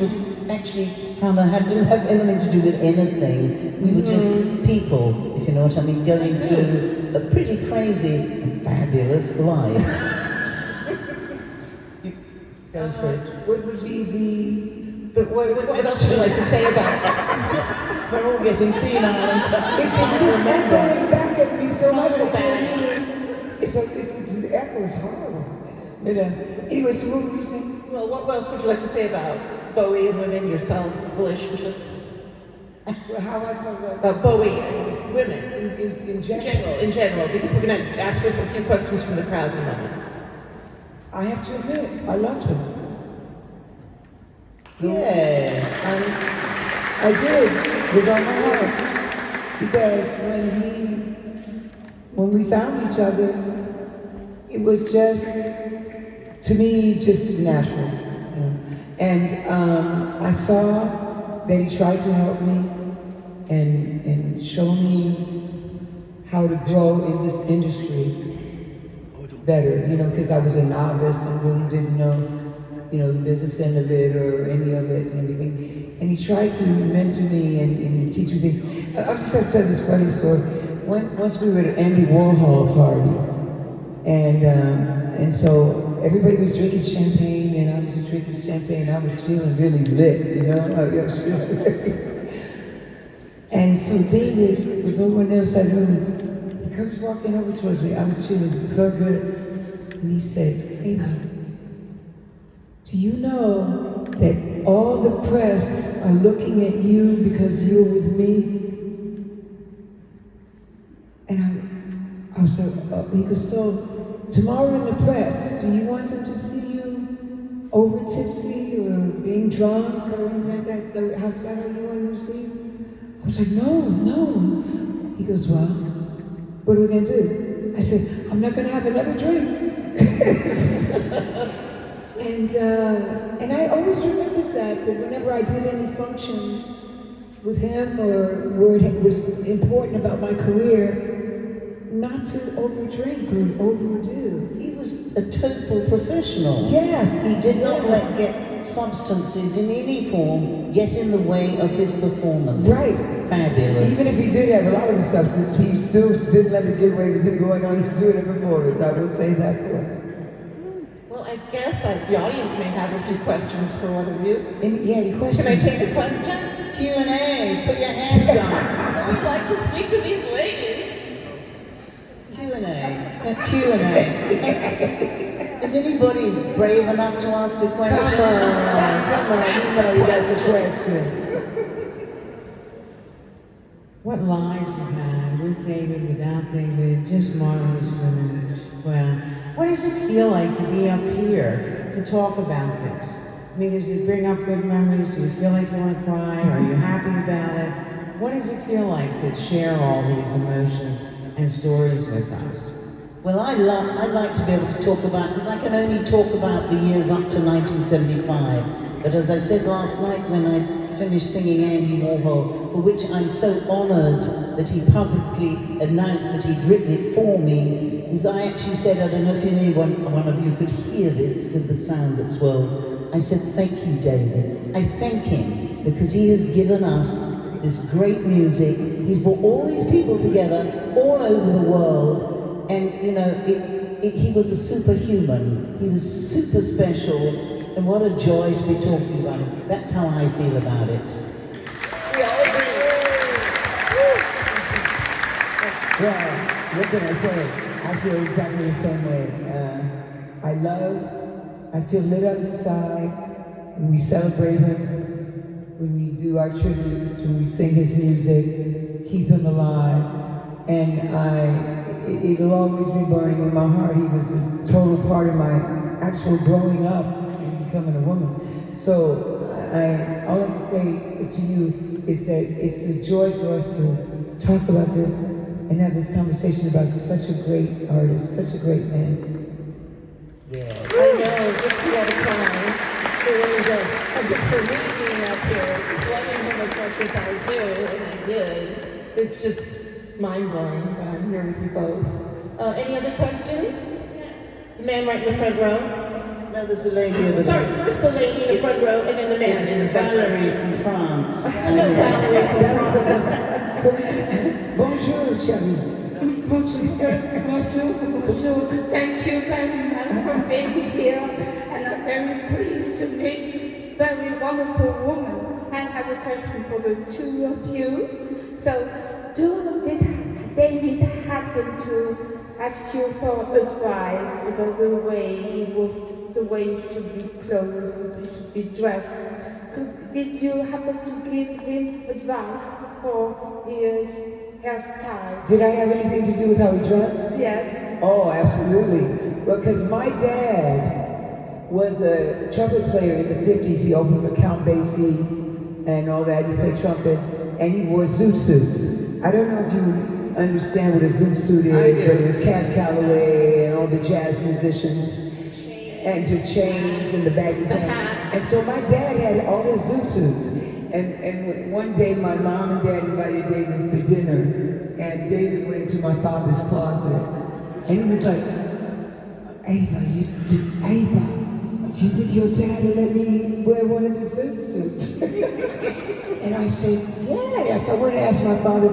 was actually didn't have anything to do with anything. We were just people, if you know what I mean, going through a pretty crazy and fabulous life. Go for it. What would be what else would you like to say about it? We're all getting senile. It's just echoing back at me so much. I can't hear it. The echo is horrible. But anyway, so what were you saying? Well, what else would you like to say about Bowie and women, yourself, relationships? Well, how I felt about Bowie and women in general. In general, because we're going to ask for a few questions from the crowd in a moment. I have to admit, I loved him. Yeah. I did, with all my heart. Because when we found each other, it was just, to me, just natural. You know? And I saw that he tried to help me and show me how to grow in this industry better, you know, because I was a novice and really didn't know, you know, the business end of it or any of it and everything. And he tried to mentor me and teach me things. I'll just have to tell this funny story. Once we were at an Andy Warhol party, and so everybody was drinking champagne, and I was drinking champagne. I was feeling really lit, you know. I was feeling and so David was over on the other side of the room. He comes walking over towards me. I was feeling so good. And he said, "Ava, do you know that all the press are looking at you because you're with me?" And I was like, he goes, "So tomorrow in the press, do you want them to see you over tipsy or being drunk or anything like that? So how's that how you want them to see you?" I was like, no. He goes, "Well, what are we gonna do?" I said, "I'm not gonna have another drink." And I always remembered that whenever I did any functions with him or where it was important about my career, not to overdrink or overdo. He was a total professional. Yes. He did not let substances in any form get in the way of his performance. Right. Fabulous. Even if he did have a lot of the substance, he still didn't let it get away with him going on and doing it before us. I will say that for him. Well, I guess the audience may have a few questions for one of you. Any questions? Can I take a question? Q&A. Put your hands up. We'd like to speak to these ladies. Q&A. Is anybody brave enough to ask a question? Come on, you know you got the questions. What lives you've had with David, without David, just marvelous women. Well, what does it feel like to be up here to talk about this? I mean, does it bring up good memories? Do you feel like you want to cry? Are you happy about it? What does it feel like to share all these emotions and stories with us? Well, I'd like to be able to talk about, because I can only talk about the years up to 1975. But as I said last night when I finished singing Andy Warhol, for which I'm so honored that he publicly announced that he'd written it for me, is I actually said, I don't know if one of you could hear it with the sound that swirls. I said, "Thank you, David." I thank him because he has given us this great music. He's brought all these people together all over the world. And, you know, he was a superhuman. He was super special. And what a joy to be talking about him. That's how I feel about it. We all agree. Well, what can I say? I feel exactly the same way. I feel lit up inside when we celebrate him, when we do our tributes, when we sing his music, keep him alive. And it'll always be burning in my heart. He was a total part of my actual growing up and becoming a woman. So all I can say to you is that it's a joy for us to talk about this and have this conversation about such a great artist, such a great man. Yeah, I know, it's a lot of fun. It really does. And just for me being up here, just loving him as much as I do, and I did, it's just mind-blowing that I'm here with you both. Any other questions? Yes. The man right in the front row. No, there's a lady over Sorry, there. first the lady in the front row and then the man in the It's front row. Valerie from France. Hello, Valerie from France. Bonjour, Charlie. Bonjour. Thank you very much for being here, and I'm very pleased to meet very wonderful woman. I have a question for the two of you. So, did David happen to ask you for advice about the way to be clothed, to be dressed? Did you happen to give him advice for his hairstyle? Did I have anything to do with how he dressed? Yes. Oh, absolutely. Because my dad was a trumpet player in the 50s. He opened for Count Basie and all that. He played trumpet, and he wore zoot suits. I don't know if you understand what a zoot suit is, but it was Cab Calloway and all the jazz musicians, and to chains and the baggy pants. And so my dad had all his zoot suits. And one day my mom and dad invited David for dinner, and David went into my father's closet, and he was like, Ava, do you think your dad will let me wear one of his zoot suits? And I said, yeah. So I went and asked my father.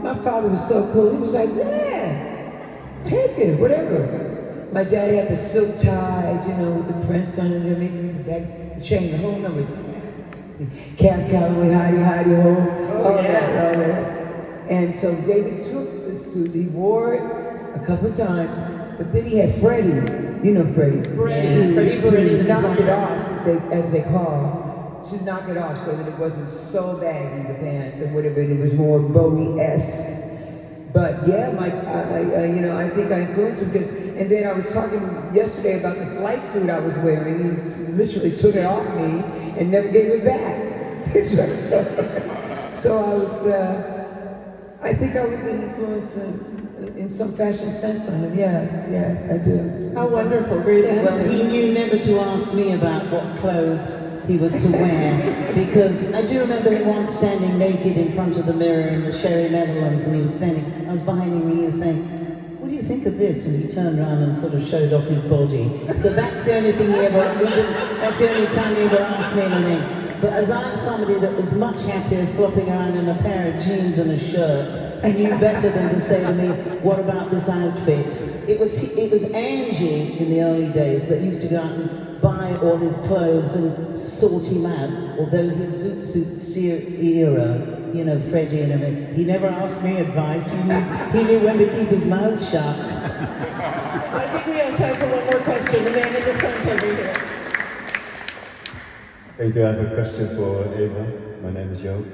My father was so cool. He was like, yeah, take it, whatever. My dad had the silk ties, with the prints on it and everything, the chain, the whole number. Cab Calloway, hidey, ho, all that. And so David took the suit, he wore it a couple of times, but then he had Freddie, Freddie. Freddie, to knock it off, as they call, to knock it off so that it wasn't so baggy, the pants or whatever, it was more Bowie-esque. But yeah, I think I influenced him because, and then I was talking yesterday about the flight suit I was wearing. He literally took it off me and never gave it back. So I was, I think I was an influence in some fashion sense on him. Yes, I do. How wonderful, great answer. Well, he knew never to ask me about what clothes he was to wear, because I do remember him once standing naked in front of the mirror in the Sherry Netherlands, and he was standing, I was behind him and he was saying, what do you think of this? And he turned around and sort of showed off his body. So that's the only thing that's the only time he ever asked me anything. But as I'm somebody that is much happier slopping around in a pair of jeans and a shirt, he knew better than to say to me, what about this outfit? It was Angie in the early days that used to go out and buy all his clothes and sort him out, although his zoot suit era, Freddie and everything, he never asked me advice. He knew when to keep his mouth shut. I think we have time for one more question. The man in the front over here. Thank you. I have a question for Eva. My name is Joop.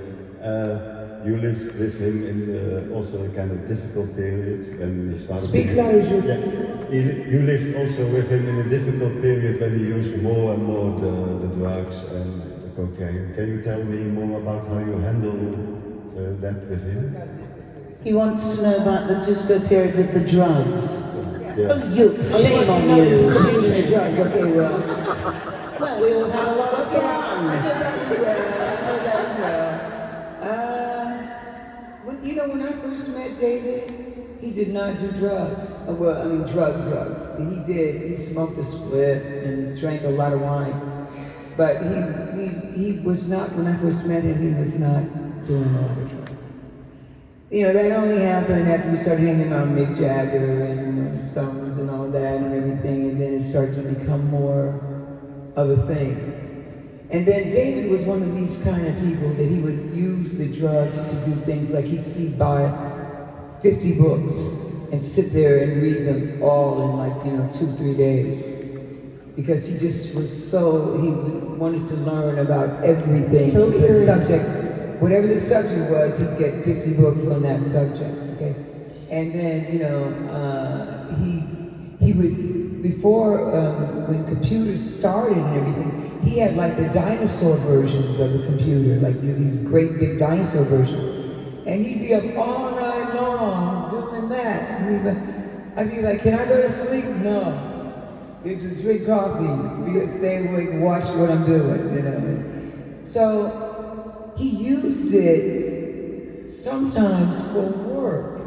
You lived with him in also a kind of difficult period when he started. Speak louder, Joop. Yeah. You lived also with him in a difficult period when he used more and more the drugs and the cocaine. Can you tell me more about how you handle that with him? He wants to know about the disco period with the drugs. Yeah. Oh, you, shame on you. Okay, well. Well, we all had a lot of fun. When I first met David, he did not do drugs. Drugs. He smoked a spliff and drank a lot of wine. But he was not, when I first met him, he was not doing a lot of drugs. That only happened after we started hanging around Mick Jagger and the Stones and all that and everything, and then it started to become more of a thing. And then David was one of these kind of people that he would use the drugs to do things like he'd buy 50 books and sit there and read them all in 2-3 days. Because he just was he wanted to learn about everything. So curious. Whatever the subject was, he'd get 50 books on that subject, okay? And then, he would, before, when computers started and everything, he had the dinosaur versions of the computer, these great big dinosaur versions. And he'd be up all night long doing that. And I'd be like, can I go to sleep? No. You have to drink coffee. You got to stay awake and watch what I'm doing, So he used it sometimes for work,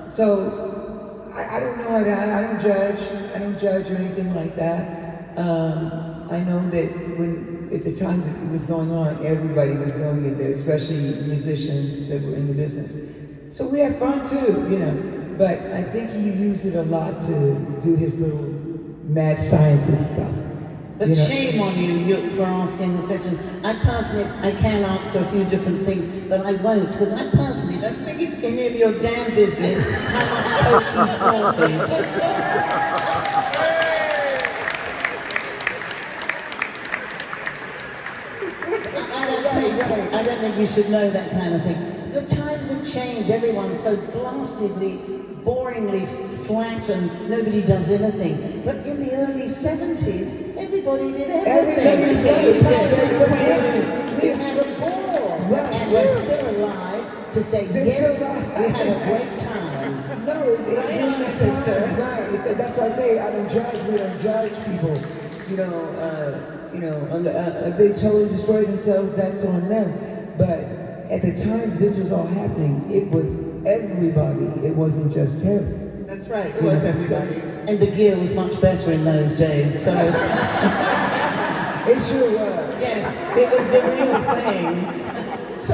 So I don't know how to, I don't judge or anything like that. I know that when, at the time that it was going on, everybody was doing it there, especially musicians that were in the business. So we have fun too, you know, but I think he used it a lot to do his little mad scientist stuff. But you know? shame on you for asking the question. I personally, I can answer a few different things, but I won't, because I personally don't think it's any of your damn business how much coke you snorted. I don't think you should know that kind of thing. The times have changed. Everyone's so blastedly, boringly flat and nobody does anything. But in the early 70s, everybody did everything. We had a ball. And we're still alive to say, yes, we had a great time. No, sister. Right. So that's why I say I don't judge. We don't judge people. If they totally destroy themselves, that's on them. But at the time this was all happening, it was everybody. It wasn't just him. That's right, it was everybody. And the gear was much better in those days, so... It sure was. Yes, it was the real thing.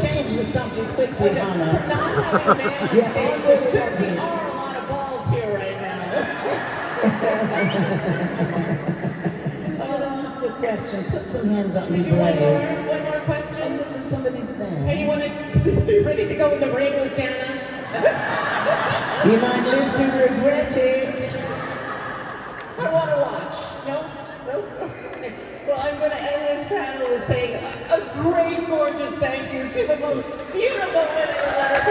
Change the subject quickly, Hannah. For not having a man on stage, there certainly are a lot of balls here right now. Who's going to ask a question? Put some hands up. Should we do one more question? There's somebody there. Anyone ready to go in the ring with Dana? You might live to regret it. I want to watch. No? No? Okay. Well, I'm going to end this panel with saying a great, gorgeous thank you to the most beautiful women in the letter.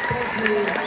Thank you. Thank you.